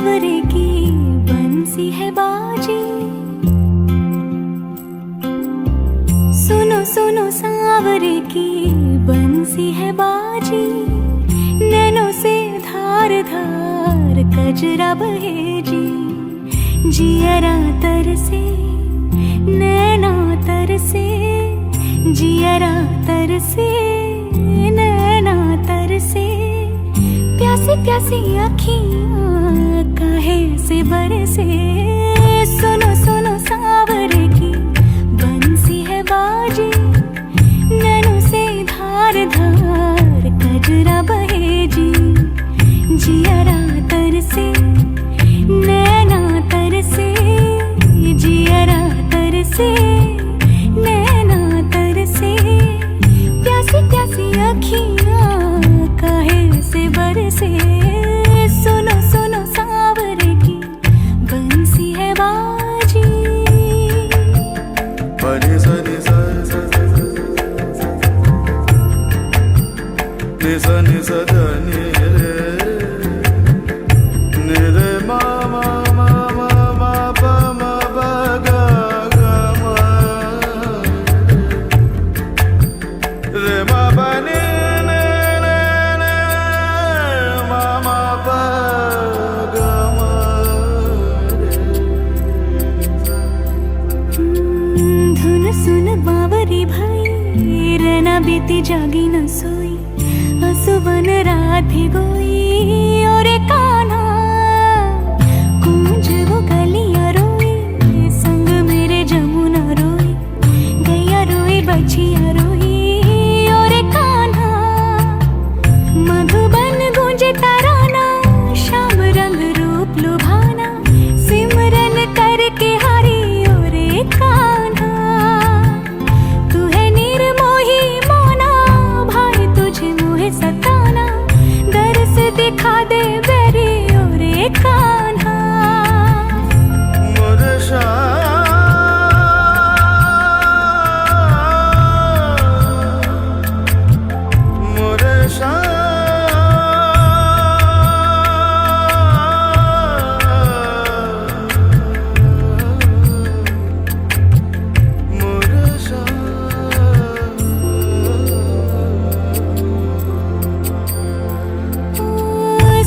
सावरे की बंसी है बाजी। सुनो सुनो सावरे की बंसी है बाजी। नैनों से धार धार कजरा बहे जी। जियरा तरसे नैना तरसे, जियरा तरसे नैना तरसे। प्यासी प्यासी अखियाँ काहे से बरसे। सुनो सुनो सावरे की बंसी है बाजी। नैनों से धार धार कजरा बहे जी। जियरा तरसे नैना तरसे, जियरा तरसे नैना तरसे। प्यासी प्यासी अखियाँ काहे से बरसे। सुनो सुनो सावरे की बंसी है बाजी। परे सरे सरे सरे सरे रे मा मा मा मा मा पा मा पा गा गा मा रे मा पा ने ने ने ने मा मा पा गा मा धुन सुन बावरी भाई। रहना बीती जागी न सोई। असुवन रात भिगोई और कान्हा कूंज वो गलियां रोई। संग मेरे जमुना रोई, गैया रोई बछिया रोई और कान्हा। मधुबन गूंजे तराना, श्याम रंग रूप लुभाना। सिमरन करके हारी और कान्हा। तू है निर्मोही मोना, भाई तुझे मोहे सताना। दरस दिखा दे बेरी और कान्हा। मोरे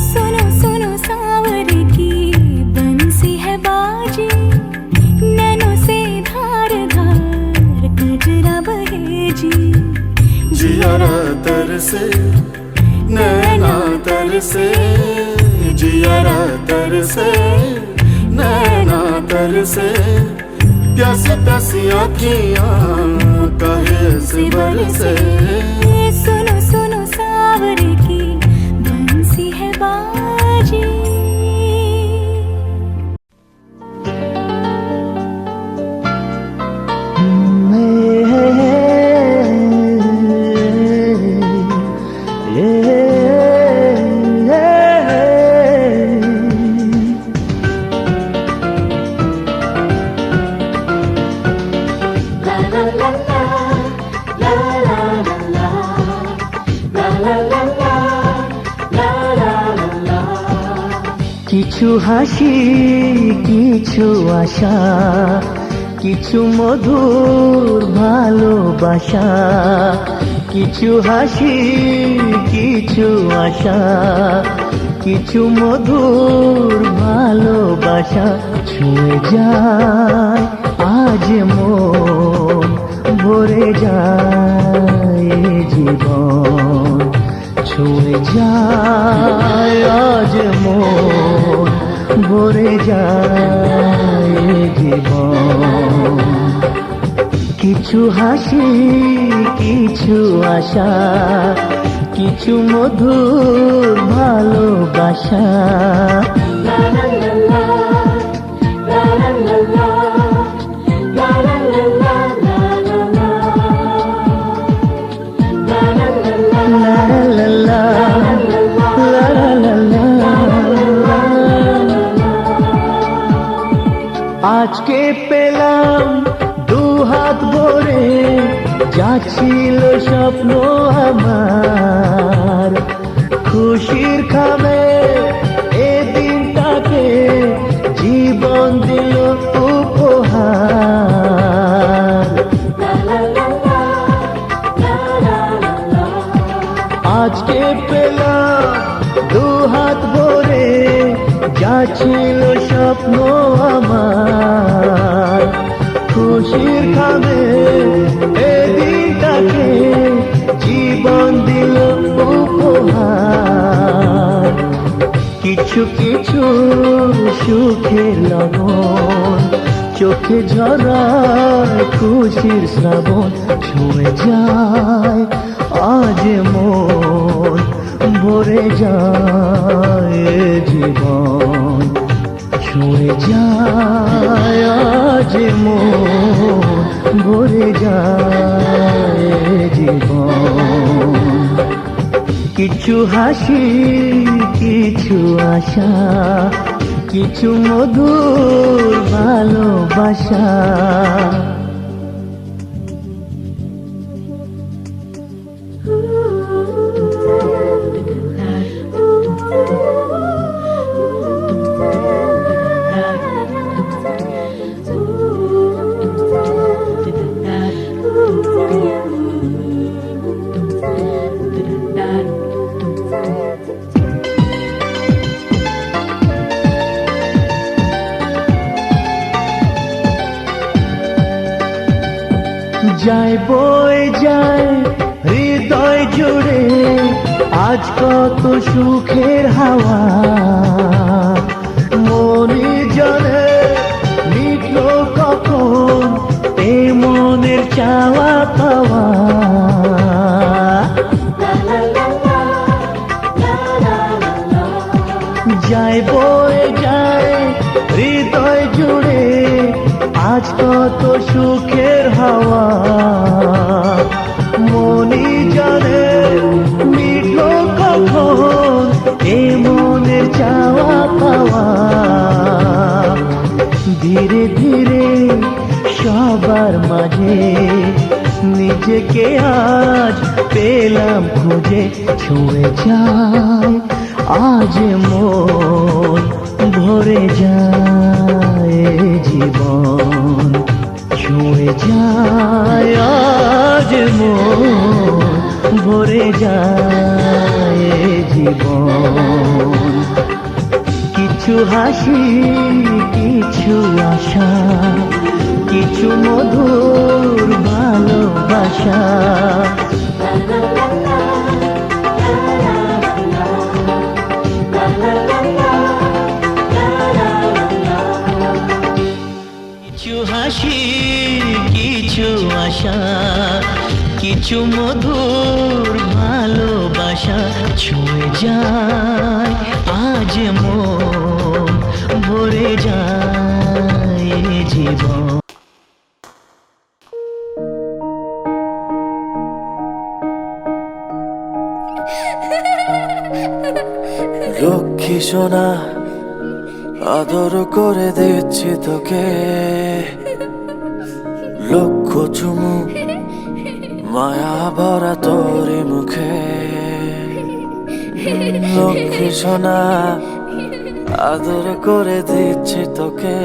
सुनो सुनो सावरे की बंसी है बाजी। नैनों से धार धार कजरा बहे जी। जियरा तरसे नैना तरसे, जियरा तरसे नैना तरसे। प्यासी प्यासी आँखियाँ काहे से बरसे। सुनो सुनो सावरे की बंसी है बाजी। কিছু হাসি কিছু আশা, কিছু মধুর ভালোবাসা। কিছু হাসি কিছু আশা, কিছু মধুর ভালোবাসা। ছুঁয়ে যায় আজ মন, ভরে যায় এ জীবন। ছুঁয়ে যায় আজ মন, ভরে যায় এ জীবন। কিছু হাসি কিছু আশা, কিছু মধুর ভালোবাসা। আজকে পেলাম দু হাত ভরে, যা ছিল স্বপ্ন আমার। খুশির খাবে এ দিনটাকে জীবন দিল উপহার। আজকে পেলাম দুহাত ভরে যা ছিল স্বপ্ন আমার, খুশির খাবে এদিনটাকে জীবন দিল উপহার। কিছু কিছু সুখের লবণ চোখে ঝরায় খুশির শ্রাবণ, ছুঁয়ে যায় আজ মন, ভরে যায় জীবন, ছুঁয়ে যায় আজ মন, ভরে যায় জীবন। কিছু হাসি, কিছু আশা, কিছু মধুর ভালোবাসা। যায় বয়ে যায় হৃদয় জুড়ে আজ কত সুখের হাওয়া, মনে জানে মিটল কখন এ মনের চাওয়া পাওয়া। যায় বয়ে যায় হৃদয় জুড়ে আজ কত সুখের হাওয়া, মনি জানে মিটল কখন এ মনের চাওয়া পাওয়া। ধীরে ধীরে সবার মাঝে নিজেকে আজ পেলাম খুঁজে, ছুঁয়ে যায় আজ মন, ভরে যায় জীবন, ছুঁয়ে যায় আজ মন, ভরে যায় জীবন। কিছু হাসি, কিছু আশা, কিছু মধুর ভালোবাসা। কিছু হাসি, কিছু আশা, কিছু মধুর ভালোবাসা, ছুঁয়ে যায় আজ মন, ভরে যায় জীবন। লক্ষ্মী সোনা আদর করে দিচ্ছি তোকে, লক্ষ চুমু মায়া ভরা তোরি মুখে। লক্ষ্মী সোনা আদর করে দিচ্ছি তোকে,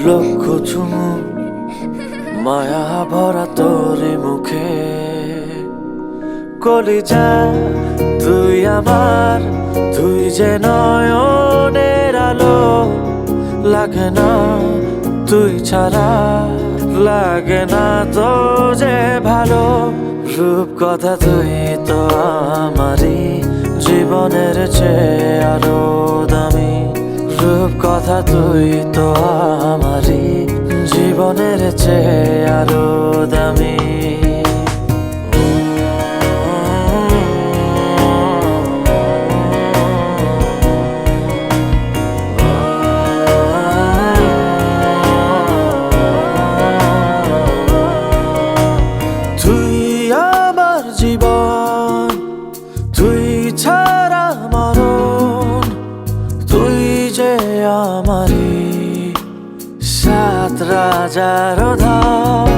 লক্ষ চুমু মায়া ভরা তোরি মুখে। কলিজা তুই আমার, তুই যে নয়নের আলো, লাগে না তুই ছাড়া, লাগে না তো যে ভালো। রূপ কথা তুই তো আমারই জীবনের চেয়ে আরো দামি, রূপ কথা তুই তো আমারই জীবনের চেয়ে আরো দামি। রাজার ধন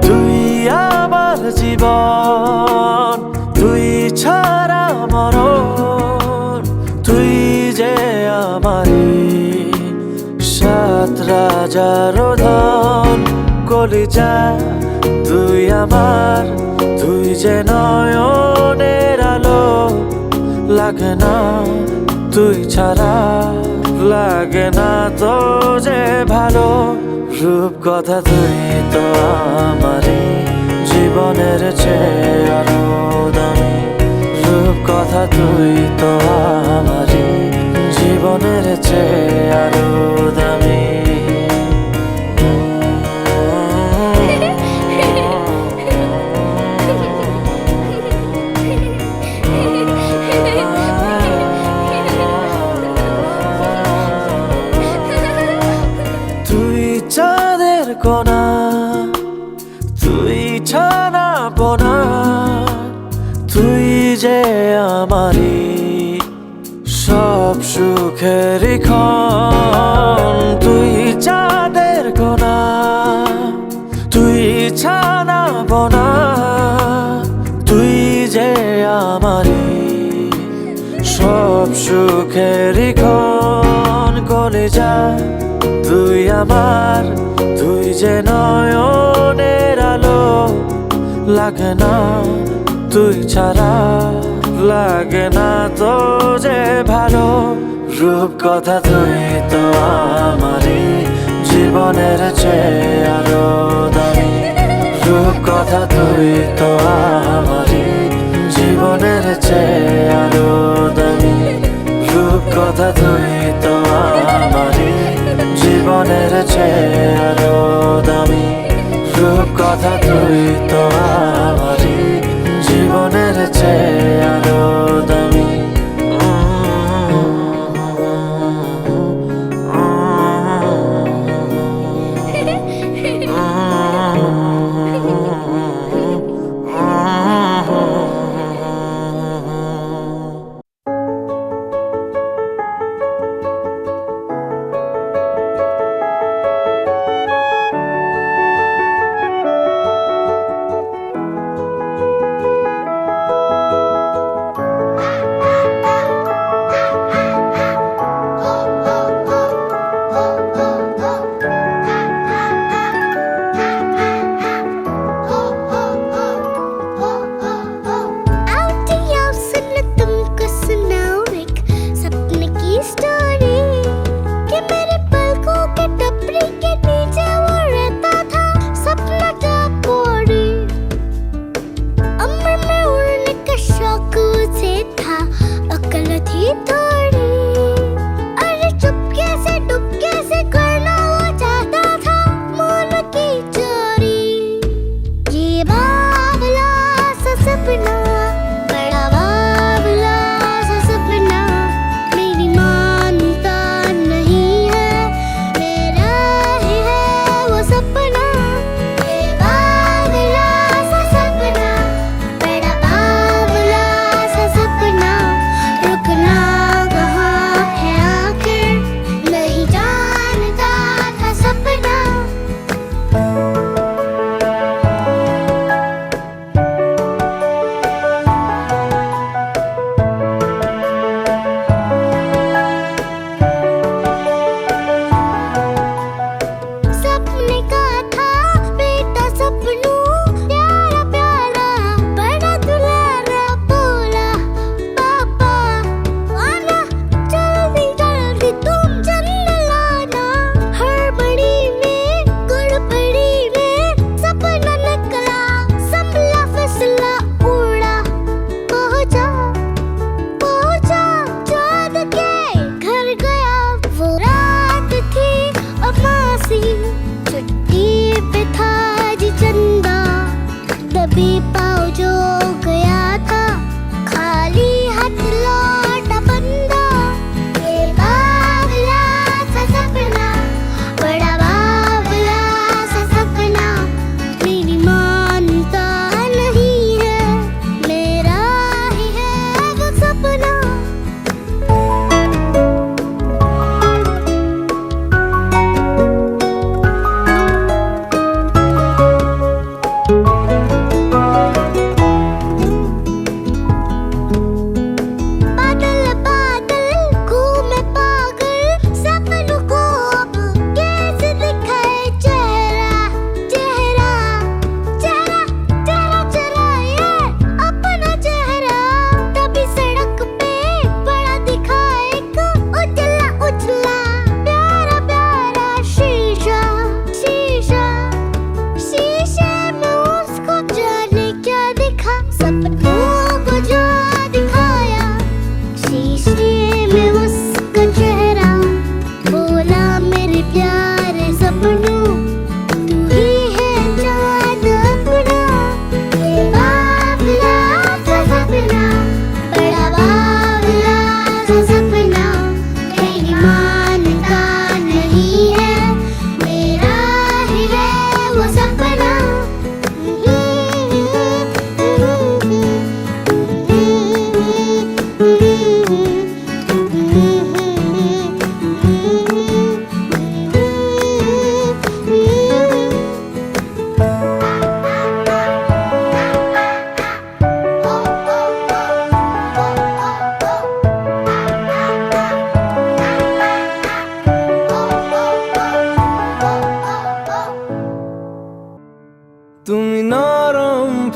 তুই আমার জীবন, তুই ছাড়া মরণ, তুই যে আমার সাত রাজার ধন কলিজা তুই আমার, তুই যে নয়নের আলো, লাগে না তুই ছাড়া, লাগে না তো যে ভালো। রূপ কথা তুই তো আমারই জীবনের চেয়ে আরো দামি, রূপ কথা তুই তো আমারই জীবনের চেয়ে আরো দামি। তুই চাঁদের কোনা, তুই ছানা পোনা, তুই যে আমারই সব সুখের ক্ষণ। তুই চাঁদের কোনা, তুই ছানা পোনা, তুই যে আমারই সব সুখের ক্ষণ। কলিজা তুই আমার, তুই যে নয়নের আলো, লাগে না তুই ছাড়া, লাগে না তো যে ভালো। রূপ কথা তুই তো আমারই জীবনের চেয়ে আরো দামি, রূপ কথা তুই তো আমারই জীবনের চেয়ে আরো দামি, রূপ কথা তুই তো আমারই জীবনের চেয়ে আরো দামি, রূপ কথা তুই তো আমারই জীবনের চেয়ে আরো দামি।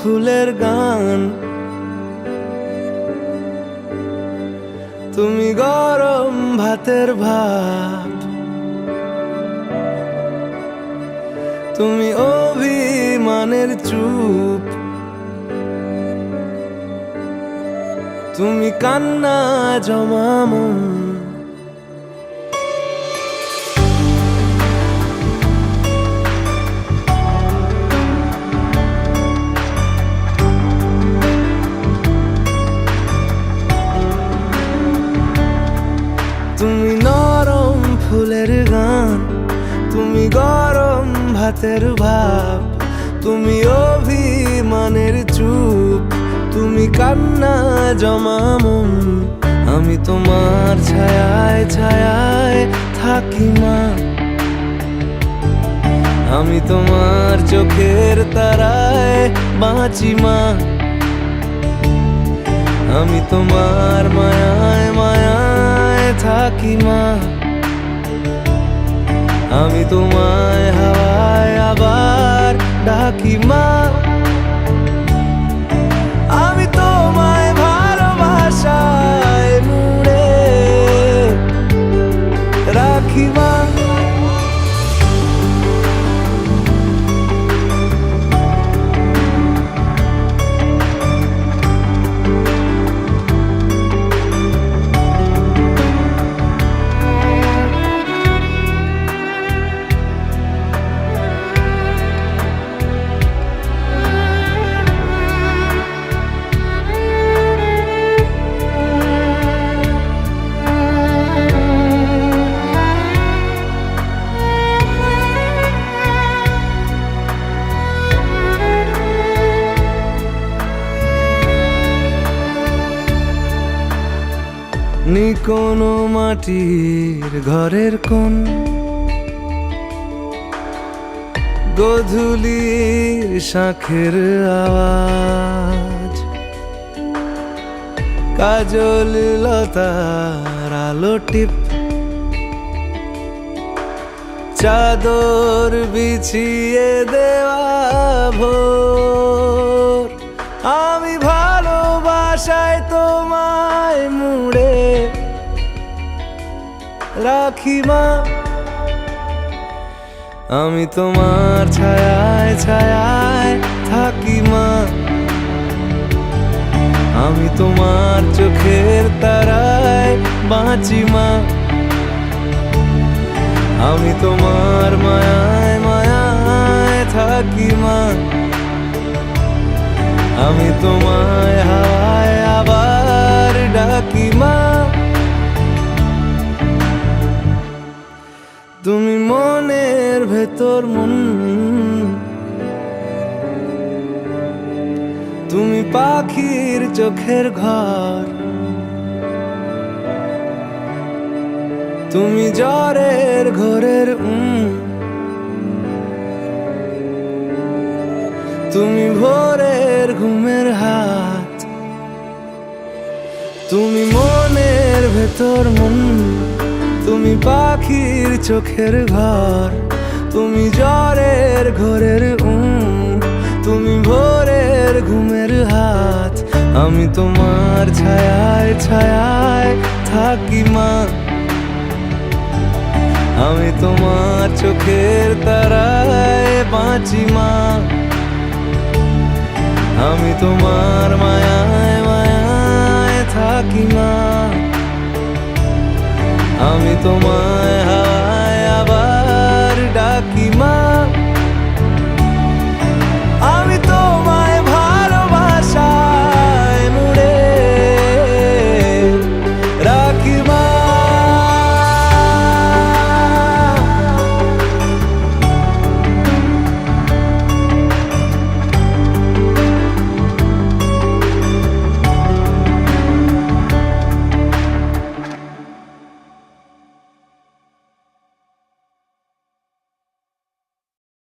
ফুলের গান, তুমি গরম ভাতের ভাত, তুমি অভিমানের চুপ, তুমি কান্না জমা মন। তুমি নরম ফুলের গান, তুমি গরম ভাতের ভাব, তুমি অভিমানের চুপ, তুমি কান্না জমা মন। আমি তোমার ছায়ায় ছায়ায় থাকি মা, আমি তোমার চোখের তারায় বাঁচি মা, আমি তোমার মায়ায় মায়ায় থাকি মা, আমি তোমায় হাওয়ায় আবার ডাকি মা, আমি তোমায় ভালোবাসায় মুড়ে রাখি মা। কোনো মাটির ঘরের কোন গোধূলির শাঁখের আওয়াজ, কাজল লতার আলো টিপ, চাদর বিছিয়ে দেওয়া ভোর, আমি ভালোবাসায় তোমায় মুড়ে রাখি মা, আমি তোমার ছায়ায় ছায়ায় থাকি মা, আমি তোমার চোখের তারায় বাঁচি মা, আমি তোমার মায়ায় মায়ায় থাকি মা, আমি তোমায় হাওয়ায় আবার ডাকি মা। তুমি মনের ভেতর মন, তুমি পাখির চোখের ঘর, তুমি জ্বরের ঘোরের তুমি ভোরের ঘুমের হাত, তুমি মনের ভেতর মন, তুমি পাখির চোখের ঘর, তুমি জ্বরের ঘোরের তুমি ভোরের ঘুমের হাত, আমি তোমার ছায়ায় ছায়ায় থাকি মা, আমি তোমার চোখের তারায় বাঁচি মা, আমি তোমার মায়ায় মায়ায় থাকি মা, আমি তোমায়